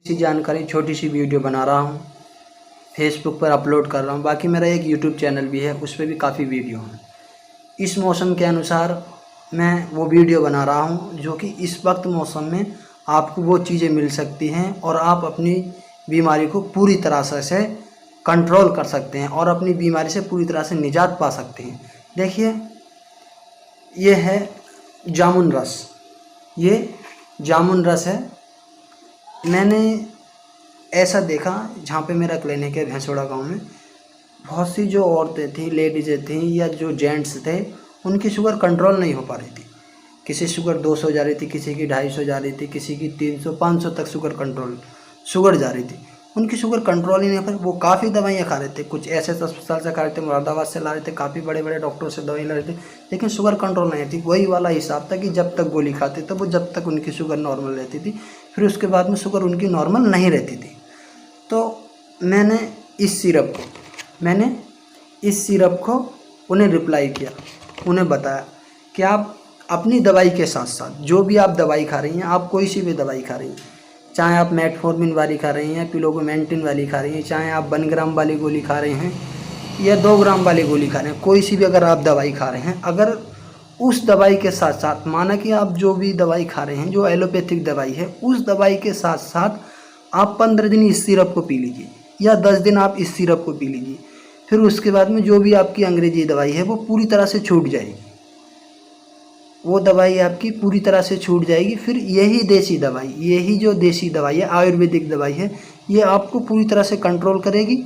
सी जानकारी छोटी सी वीडियो बना रहा हूँ, फेसबुक पर अपलोड कर रहा हूँ। बाकी मेरा एक यूट्यूब चैनल भी है, उस पर भी काफ़ी वीडियो हैं। इस मौसम के अनुसार मैं वो वीडियो बना रहा हूँ जो कि इस वक्त मौसम में आपको वो चीज़ें मिल सकती हैं और आप अपनी बीमारी को पूरी तरह से कंट्रोल कर सकते हैं और अपनी बीमारी से पूरी तरह से निजात पा सकते हैं। देखिए, ये है जामुन रस। ये जामुन रस है। मैंने ऐसा देखा जहाँ पे मेरा क्लिनिक है भैंसोड़ा गांव में, बहुत सी जो औरतें थीं, लेडीज़ें थीं या जो जेंट्स थे, उनकी शुगर कंट्रोल नहीं हो पा रही थी। किसी शुगर 200 जा रही थी, किसी की 250 जा रही थी, किसी की 300 500 तक शुगर जा रही थी। उनकी शुगर कंट्रोल ही नहीं हो पा रही। वो काफ़ी दवाइयाँ खा रहे थे, कुछ ऐसे अस्पताल से खा रहे थे, मुरादाबाद से ला रहे थे, काफ़ी बड़े बड़े डॉक्टरों से दवाई ला रहे थे, लेकिन शुगर कंट्रोल नहीं थी। वही वाला हिसाब था कि जब तक गोली खाते थे वो जब तक उनकी शुगर नॉर्मल रहती थी, फिर उसके बाद में शुगर उनकी नॉर्मल नहीं रहती थी। तो मैंने इस सिरप को उन्हें रिप्लाई किया, उन्हें बताया कि आप अपनी दवाई के साथ साथ जो भी आप दवाई खा रही हैं, आप कोई सी भी दवाई खा रही हैं, चाहे आप मेटफॉर्मिन वाली खा रही हैं, पिलोगोमेंटिन वाली खा रही हैं, चाहे आप 1 ग्राम वाली गोली खा रहे हैं या 2 ग्राम वाली गोली खा रहे हैं, कोई सी भी अगर आप दवाई खा रहे हैं, अगर उस दवाई के साथ साथ, माना कि आप जो भी दवाई खा रहे हैं, जो एलोपैथिक दवाई है, उस दवाई के साथ साथ आप 15 दिन इस सिरप को पी लीजिए या 10 दिन आप इस सिरप को पी लीजिए। फिर उसके बाद में जो भी आपकी अंग्रेजी दवाई है वो पूरी तरह से छूट जाएगी, वो दवाई आपकी पूरी तरह से छूट जाएगी। फिर यही जो देसी दवाई है, आयुर्वेदिक दवाई है, ये आपको पूरी तरह से कंट्रोल करेगी,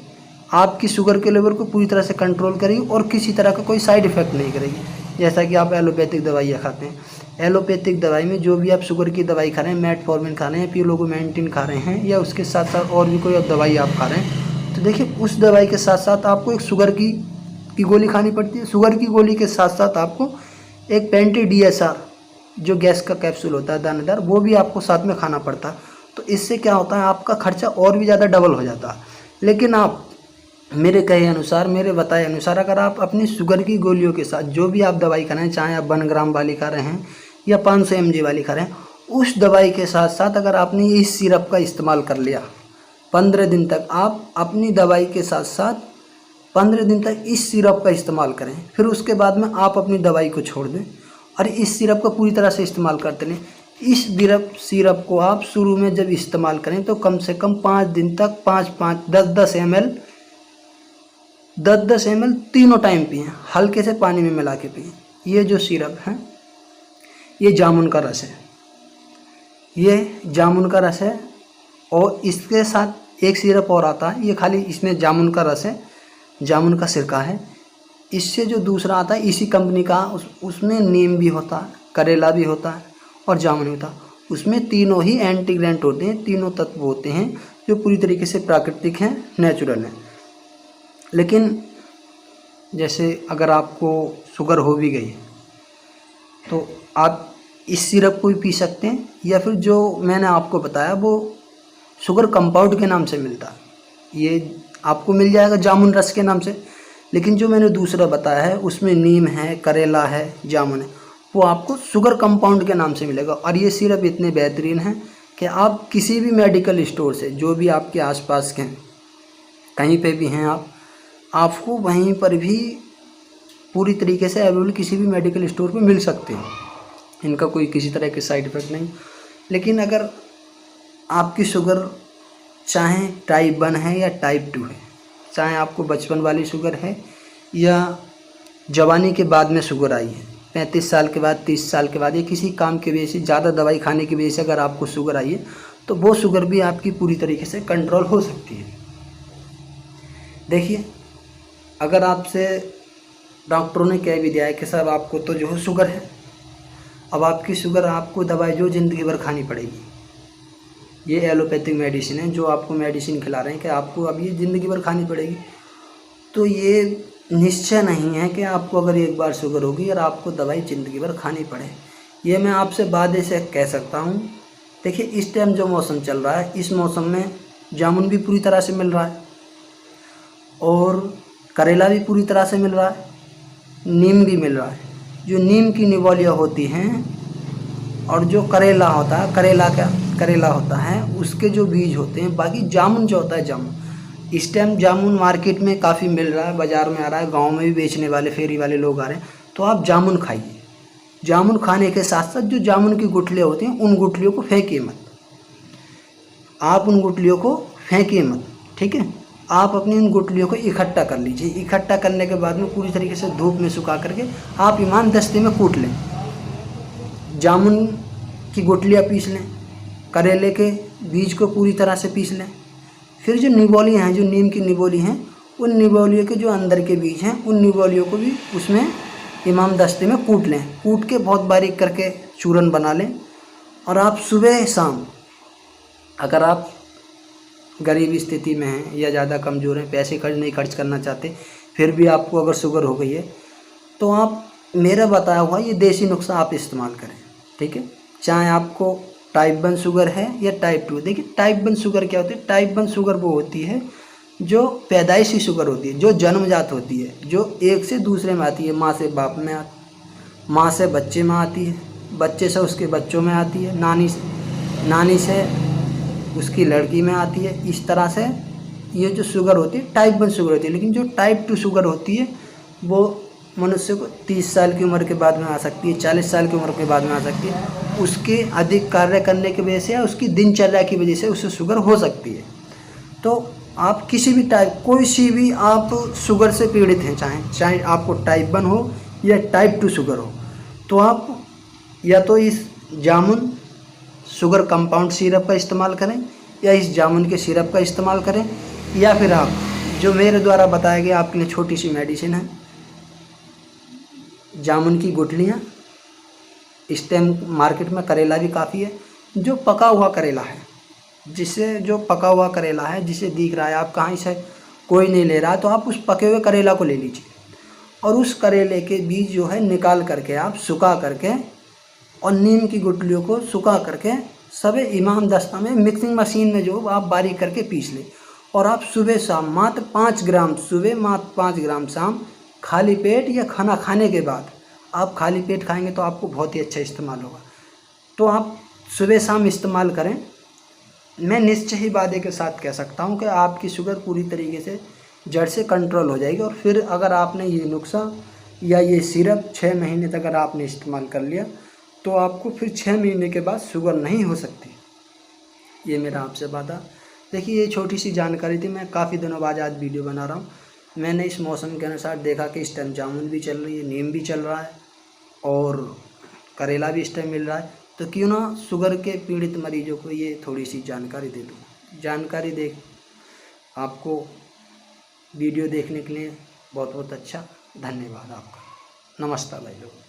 आपकी शुगर के लेवल को पूरी तरह से कंट्रोल करेगी और किसी तरह का कोई साइड इफ़ेक्ट नहीं करेगी। जैसा कि आप एलोपैथिक दवाइयाँ खाते हैं, एलोपैथिक दवाई में जो भी आप शुगर की दवाई खा रहे हैं, मेटफॉर्मिन खा रहे हैं, पिलोगोमेंटिन खा रहे हैं या उसके साथ साथ और भी कोई अब दवाई आप खा रहे हैं, तो देखिए उस दवाई के साथ साथ आपको एक शुगर की गोली खानी पड़ती है। शुगर की गोली के साथ साथ आपको एक पेंटी DSR जो गैस का कैप्सूल होता है दानेदार, वो भी आपको साथ में खाना पड़ता है। तो इससे क्या होता है, आपका खर्चा और भी ज़्यादा डबल हो जाता है। लेकिन आप मेरे कहे अनुसार, मेरे बताए अनुसार, अगर आप अपनी शुगर की गोलियों के साथ जो भी आप दवाई खा रहे हैं, चाहे आप 1 ग्राम वाली खा रहे हैं या 500 mg वाली खा रहे हैं, उस दवाई के साथ साथ अगर आपने इस सिरप का इस्तेमाल कर लिया 15 दिन तक, आप अपनी दवाई के साथ साथ 15 दिन तक इस सिरप का इस्तेमाल करें। फिर उसके बाद में आप अपनी दवाई को छोड़ दें और इस सिरप को पूरी तरह से इस्तेमाल करते रहें। इस सिरप को आप शुरू में जब इस्तेमाल करें तो कम से कम 5 दिन तक 10-10 ml तीनों टाइम पिएँ, हल्के से पानी में मिला के पिएँ। ये जो सिरप है, ये जामुन का रस है, ये जामुन का रस है। और इसके साथ एक सिरप और आता है, ये खाली इसमें जामुन का रस है, जामुन का सिरका है। इससे जो दूसरा आता है इसी कंपनी का, उसमें नीम भी होता है, करेला भी होता है और जामुन भी होता है। उसमें तीनों ही एंटीग्रेंट होते हैं, तीनों तत्व होते हैं जो पूरी तरीके से प्राकृतिक हैं, नेचुरल हैं। लेकिन जैसे अगर आपको शुगर हो भी गई तो आप इस सिरप को भी पी सकते हैं, या फिर जो मैंने आपको बताया वो शुगर कंपाउंड के नाम से मिलता है, ये आपको मिल जाएगा जामुन रस के नाम से। लेकिन जो मैंने दूसरा बताया है उसमें नीम है, करेला है, जामुन है, वो आपको शुगर कंपाउंड के नाम से मिलेगा। और ये सिरप इतने बेहतरीन हैं कि आप किसी भी मेडिकल स्टोर से, जो भी आपके आसपास के हैं, कहीं पे भी हैं आपको वहीं पर भी पूरी तरीके से अवेलेबल किसी भी मेडिकल स्टोर पे मिल सकते हैं। इनका कोई किसी तरह के साइड इफ़ेक्ट नहीं। लेकिन अगर आपकी शुगर चाहे टाइप 1 है या टाइप 2 है, चाहे आपको बचपन वाली शुगर है या जवानी के बाद में शुगर आई है, 35 साल के बाद, 30 साल के बाद, या किसी काम की वजह से, ज़्यादा दवाई खाने की वजह से अगर आपको शुगर आई है, तो वो शुगर भी आपकी पूरी तरीके से कंट्रोल हो सकती है। देखिए, अगर आपसे डॉक्टरों ने कह भी दिया है कि साहब आपको तो जो है शुगर है, अब आपकी शुगर, आपको दवाई जो ज़िंदगी भर खानी पड़ेगी, ये एलोपैथिक मेडिसिन है जो आपको मेडिसिन खिला रहे हैं कि आपको अब ये ज़िंदगी भर खानी पड़ेगी, तो ये निश्चय नहीं है कि आपको अगर एक बार शुगर होगी और आपको दवाई ज़िंदगी भर खानी पड़े। ये मैं आपसे वादे से कह सकता हूँ। देखिए, इस टाइम जो मौसम चल रहा है, इस मौसम में जामुन भी पूरी तरह से मिल रहा है और करेला भी पूरी तरह से मिल रहा है, नीम भी मिल रहा है। जो नीम की निवालियाँ होती हैं और जो करेला होता है, करेला होता है, उसके जो बीज होते हैं। बाकी जामुन जो होता है, जामुन इस टाइम जामुन मार्केट में काफ़ी मिल रहा है, बाज़ार में आ रहा है, गांव में भी बेचने वाले फेरी वाले लोग आ रहे हैं। तो आप जामुन खाइए। जामुन खाने के साथ साथ जो जामुन की गुठलियाँ होती हैं, उन गुठलियों को फेंकिए मत। आप उन गुठलियों को फेंकिए मत, ठीक है। आप अपनी उन गुठलियों को इकट्ठा कर लीजिए। इकट्ठा करने के बाद में पूरी तरीके से धूप में सुखा करके आप इमाम दस्ते में कूट लें। जामुन की गुठलियाँ पीस लें, करेले के बीज को पूरी तरह से पीस लें। फिर जो निबोलियाँ हैं, जो नीम की निबोली हैं, उन निबोलियों के जो अंदर के बीज हैं, उन निबोलियों को भी उसमें इमाम दस्ते में कूट लें। कूट के बहुत बारीक करके चूरन बना लें। और आप सुबह शाम, अगर आप गरीब स्थिति में हैं या ज़्यादा कमज़ोर हैं, पैसे नहीं खर्च करना चाहते, फिर भी आपको अगर शुगर हो गई है, तो आप मेरा बताया हुआ ये देसी नुस्खा आप इस्तेमाल करें, ठीक है। चाहे आपको टाइप 1 शुगर है या टाइप 2। देखिए टाइप 1 शुगर क्या होती है? टाइप 1 शुगर वो होती है जो पैदाइशी शुगर होती है, जो जन्मजात होती है, जो एक से दूसरे में आती है। माँ से बाप में माँ से बच्चे में आती है, बच्चे से उसके बच्चों में आती है, नानी से उसकी लड़की में आती है। इस तरह से ये जो शुगर होती है टाइप 1 शुगर होती है। लेकिन जो टाइप 2 शुगर होती है वो मनुष्य को 30 साल की उम्र के बाद में आ सकती है, 40 साल की उम्र के बाद में आ सकती है। उसके अधिक कार्य करने की वजह से या उसकी दिनचर्या की वजह से उससे शुगर हो सकती है। तो आप किसी भी टाइप, कोई सी भी आप शुगर से पीड़ित हैं, चाहे आपको टाइप 1 हो या टाइप 2 शुगर हो, तो आप या तो इस जामुन शुगर कंपाउंड सिरप का इस्तेमाल करें, या इस जामुन के सिरप का इस्तेमाल करें, या फिर आप जो मेरे द्वारा बताया गया आपके लिए छोटी सी मेडिसिन है, जामुन की गुठलियाँ। इस टाइम मार्केट में करेला भी काफ़ी है, जो पका हुआ करेला है, जो पका हुआ करेला है, जिसे दिख रहा है आप कहीं से कोई नहीं ले रहा है, तो आप उस पके हुए करेला को ले लीजिए। और उस करेले के बीज जो है निकाल करके आप सुखा करके, और नीम की गुठलियों को सुखा करके सभी इमाम दस्ता में मिक्सिंग मशीन में जो आप बारीक करके पीस लें। और आप सुबह शाम मात्र 5 ग्राम सुबह, मात्र 5 ग्राम शाम, खाली पेट या खाना खाने के बाद। आप खाली पेट खाएंगे तो आपको बहुत ही अच्छा इस्तेमाल होगा। तो आप सुबह शाम इस्तेमाल करें। मैं निश्चय ही वादे के साथ कह सकता हूं कि आपकी शुगर पूरी तरीके से जड़ से कंट्रोल हो जाएगी। और फिर अगर आपने ये नुस्खा या ये सिरप 6 महीने तक अगर आपने इस्तेमाल कर लिया, तो आपको फिर 6 महीने के बाद शुगर नहीं हो सकती। ये मेरा आपसे वादा। देखिए ये छोटी सी जानकारी थी। मैं काफ़ी दिनों बाद आज वीडियो बना रहा हूँ। मैंने इस मौसम के अनुसार देखा कि इस टाइम जामुन भी चल रही है, नीम भी चल रहा है, और करेला भी इस टाइम मिल रहा है। तो क्यों ना शुगर के पीड़ित मरीजों को ये थोड़ी सी जानकारी दे दूँ। जानकारी दे आपको वीडियो देखने के लिए बहुत बहुत अच्छा धन्यवाद आपका। नमस्कार भाई लोग।